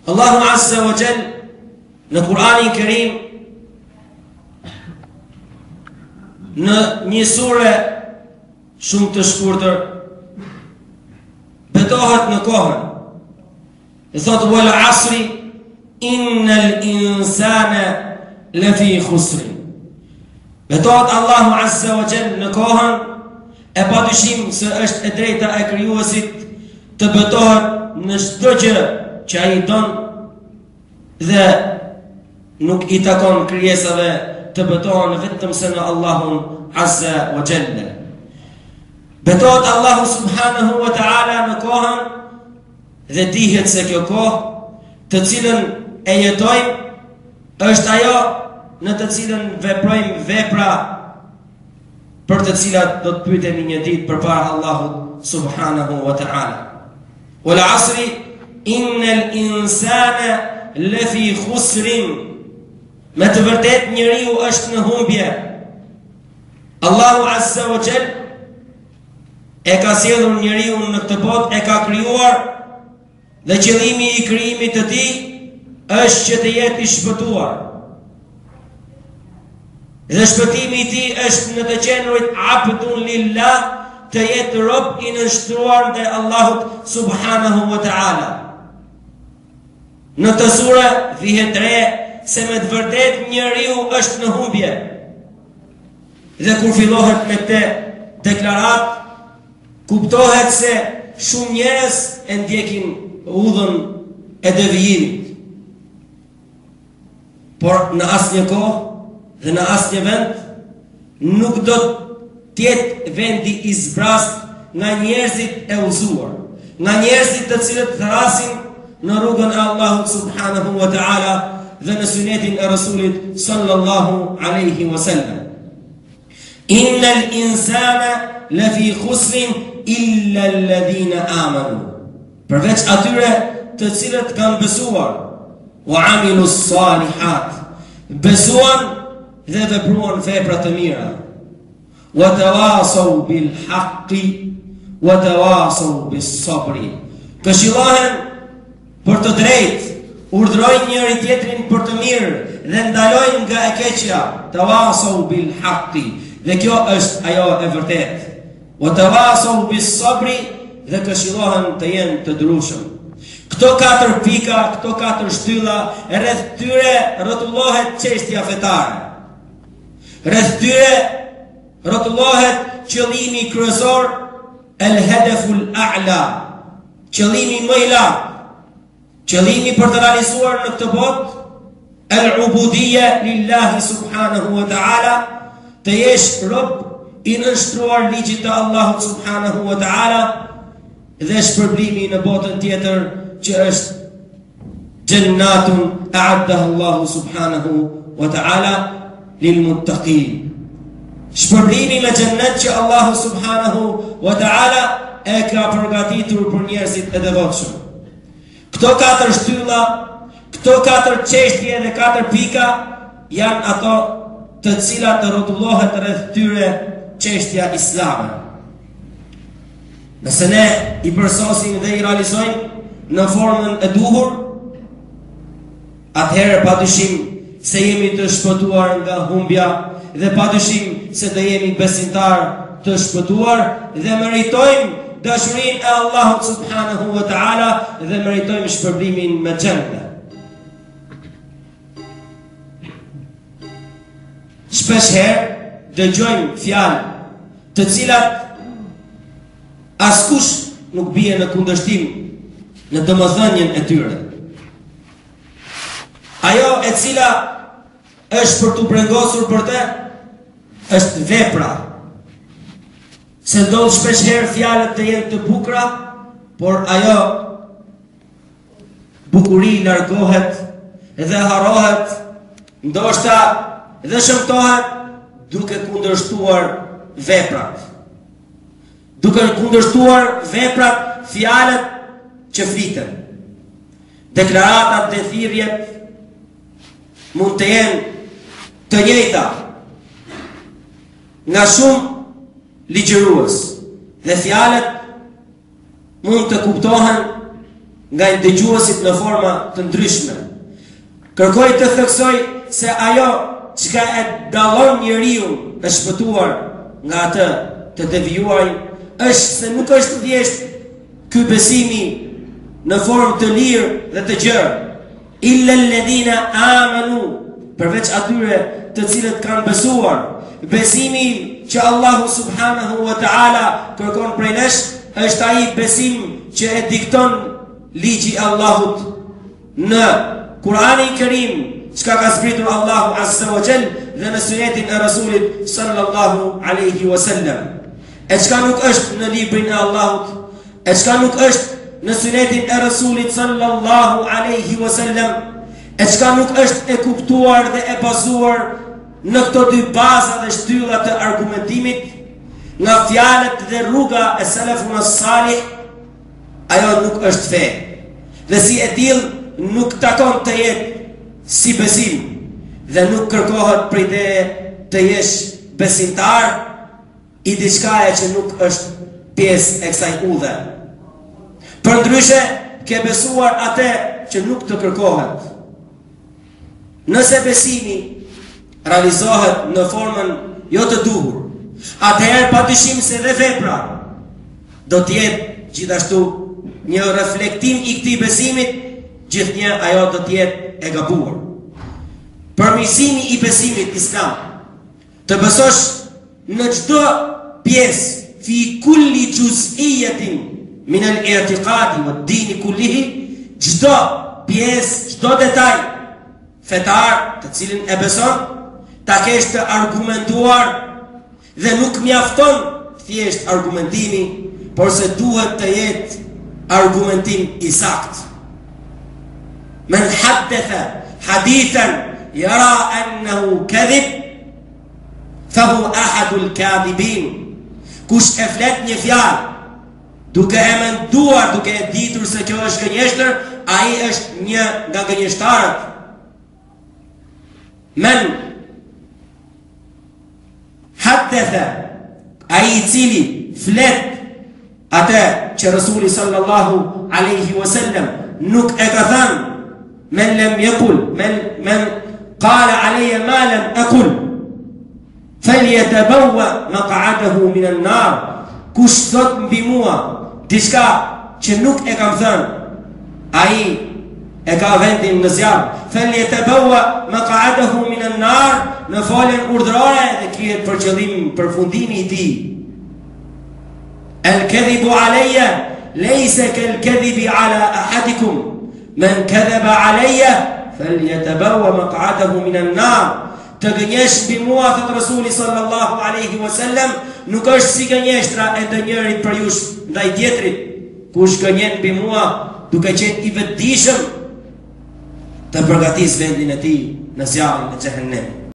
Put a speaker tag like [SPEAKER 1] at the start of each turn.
[SPEAKER 1] Allahu Azza wa Jall në Kur'anin Kerim në një sure shumë të shkurtër betohet në kohën. E thotë wal asri innal insana lafi khusrin. Betohet Allahu Azza wa Jall në kohën, e padyshim se është e drejta e krijuesit të betohet në çdo gjë që ai don dhe nuk i takon krijesave të betohen vetëm se në Allahun Azza wa Jalla. Betohet Allahu subhanahu wa ta'ala në kohën dhe dihet se kjo kohë të cilën e jetojmë është ajo në të cilën veprojmë vepra për të cilat do të pyetemi një ditë përpara Allahut subhanahu wa ta'ala. Wal asri innal insana lafi khusrin. Me të vërtet njeriu është në humbje. Allahu Azza wa Jall e ka sjellur njeriu në këtë botë, e ka krijuar dhe qëllimi i krijimit të tij është që të jetë i shpëtuar. Dhe shpëtimi i tij është në të qenurit abdun lillah, të jetë rob i nënshtruar ndaj Allahut subhanahu wa ta'ala. Në të sure vihet re se me të vërtet njeriu është në humbje. Dhe kur fillohet me këtë deklarat, kuptohet se shumë njerëz e ndjekin udhën e devijimit. Por në asnjë kohë dhe në asnjë vend nuk do të jetë vendi i zbrast nga njerëzit e udhëzuar, nga njerëzit të cilët thrasin në rrugën e Allahut subhanahu wa ta'ala dhe në sunetin e Rasulit sallallahu alaihi wasallam. Innal insana lafi khusrin illa alladhina amanu. Përveç atyre të cilët kanë besuar, wa amilus salihat, besuan dhe vepruan vepra të mira, wa tawasaw bil haqqi wa tawasaw bis sabri. Këshillohen për të drejtë, urdhrojnë njëri tjetrin për të mirë dhe ndalojnë nga e keqja, tawasaw bil haqqi. Dhe kjo është ajo e vërtetë. Wa tawasaw bis sabri, dhe këshillohen të jenë të durueshëm. Këto 4 pika, këto 4 shtylla, rreth tyre rrotullohet çështja fetare. Rreth tyre rrotullohet qëllimi kryesor, el hedeful a'la, qëllimi më i lartë. Qëllimi për të realizuar në këtë botë, el-ubudiyya lillahi subhanahu wa ta'ala, të jesh rob i nënshtruar ligjit të Allahut subhanahu wa ta'ala, dhe shpërblimi në botën tjetër që është jannatun a'addaha Allahu subhanahu wa ta'ala lil muttaqin. Shpërblimi me xhennet që Allahu subhanahu wa ta'ala e ka përgatitur për njerëzit e devotshëm. Këto 4 shtylla, këto 4 çështje dhe 4 pika janë ato të cilat të rrotullohet rreth tyre çështja islame. Nëse ne i përsosim dhe i realizojmë në formën e duhur, atëherë padyshim se jemi të shpëtuar nga humbja dhe padyshim se do jemi besimtar të shpëtuar dhe meritojmë dashurinë e Allahut subhanahu wa ta'ala dhe meritojmë shpërblimin me xhennet. Shpesh herë dëgjojmë fjalë të cilat askush nuk bie në kundërshtim në domethënien e tyre. Ajo e cila është për t'u brengosur për të, është vepra. Se ndodh shpesh herë fjalët të jenë të bukura, por ajo bukuri largohet dhe harrohet, ndoshta dhe shëmtohet duke kundërshtuar veprat. Duke kundërshtuar veprat, fjalët që fliten. Deklaratat dhe thirrjet mund të jenë të njëjta nga shumë ligjërues dhe fjalët mund të kuptohen nga dëgjuesit në forma të ndryshme. Kërkoj të theksoj se ajo çka e dallon njeriu të shpëtuar nga atë të devijuar është se nuk është thjesht ky besimi në formë të lirë dhe të gjerë, illa alladhina amanu, përveç atyre të cilët kanë besuar. Besimi që Allahu subhanahu wa ta'ala kërkon prej nesh është ai besim që e dikton ligji Allahut në Kur'anin Kerim, çka ka zbritur Allahu azza wa jall dhe në sunetin e Rasulit sallallahu alaihi wasallam. E çka nuk është në librin e Allahut, e çka nuk është në sunetin e Rasulit sallallahu alaihi wasallam, e çka nuk është e kuptuar dhe e bazuar në këto dy baza dhe shtylla të argumentimit, nga fjalët dhe rruga e selefun as-salih, ajo nuk është fe. Dhe si e till nuk takon të jetë si besim dhe nuk kërkohet prej teje të jesh besimtar i diçkaje që nuk është pjesë e kësaj udhe. Përndryshe ke besuar atë që nuk të kërkohet. Nëse besimi realizohet në formën jo të duhur, atëherë padyshim se dhe vepra do të jetë gjithashtu një reflektim i këtij besimit, gjithnjë ajo do të jetë e gabuar. Përmirësimi i besimit islam, të besosh në çdo pjesë fi kulli juz'iyatin min al-i'tiqadi wad-din kullihi, çdo pjesë, çdo detaj fetar të cilin e beson, ta kesh të argumentuar dhe nuk mjafton thjesht argumentimi, por se duhet të jetë argumentim i saktë. Men haddetha hadithan yara annahu kadhib fahu ahadul kadhibin. Kush e flet një fjalë duke e menduar, duke e ditur se kjo është gënjeshtër, ai është një nga gënjeshtarët. Men haddetha, ai i cili flet atë që Rasuli sallallahu alaihi wasallam nuk e ka thënë, men lem yaqul, men qala alayya ma lam aqul falyatabawwa maq'adahu min an-nar. Kush thot mbi mua diçka që nuk e kam thënë, ai e ka vendin në zjarr. Falyatabawwa maq'adahu min an-nar, në falën urdhërore dhe kiet për qëllim përfundimi i tij. El-kadhibu alayya laysa kal-kadhibi ala ahadikum. Men kadhaba alayya falyatabawwa maq'adahu min an-nar. Të gënjesh mbi mua, thot Rasuli sallallahu alaihi wasallam, nuk është si gënjeshtra e ndonjërit për jush ndaj tjetrit. Kush gënjen mbi mua duke qenë i vetëdijshëm, të përgatis vendin e tij në zjarrin e xhehenemit.